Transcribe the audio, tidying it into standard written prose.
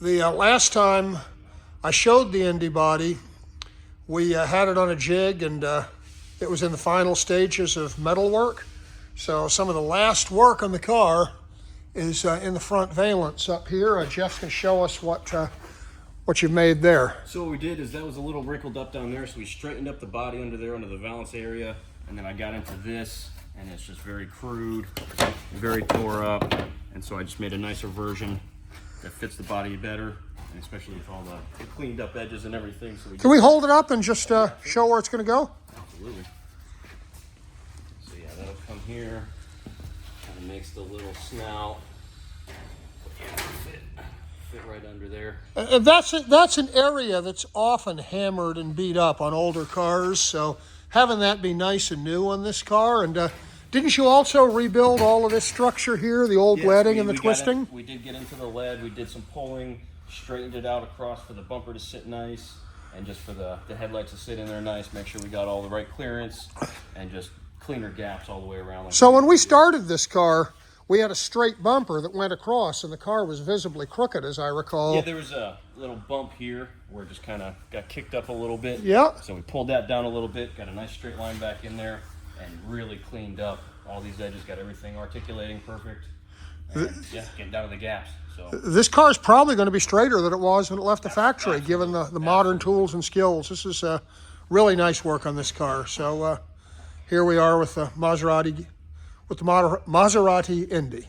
The last time I showed the Indy body, we had it on a jig, and it was in the final stages of metal work. So some of the last work on the car is in the front valance up here. Jeff can show us what you've made there. So what we did is that was a little wrinkled up down there, so we straightened up the body under there, under the valance area, and then I got into this, and it's just very crude, very tore up, and so I just made a nicer version that fits the body better, and especially with all the cleaned up edges and everything. So Can we hold it up and just show where it's going to go? Absolutely. So yeah, that'll come here, kind of makes the little snout. Yeah, fit right under there. That's an area that's often hammered and beat up on older cars, so having that be nice and new on this car. And didn't you also rebuild all of this structure here, the old leading and the twisting? We did get into the lead. We did some pulling, straightened it out across for the bumper to sit nice, and just for the headlights to sit in there nice. Make sure we got all the right clearance, and just cleaner gaps all the way around. So when we started this car, we had a straight bumper that went across, and the car was visibly crooked, as I recall. Yeah, there was a little bump here where it just kind of got kicked up a little bit. Yeah. So we pulled that down a little bit, got a nice straight line back in there, and really cleaned up all these edges, got everything articulating perfect. And yeah, getting down to the gaps. So this car is probably going to be straighter than it was when it left the factory, given the modern tools and skills. This is really nice work on this car. So here we are with the Maserati Indy.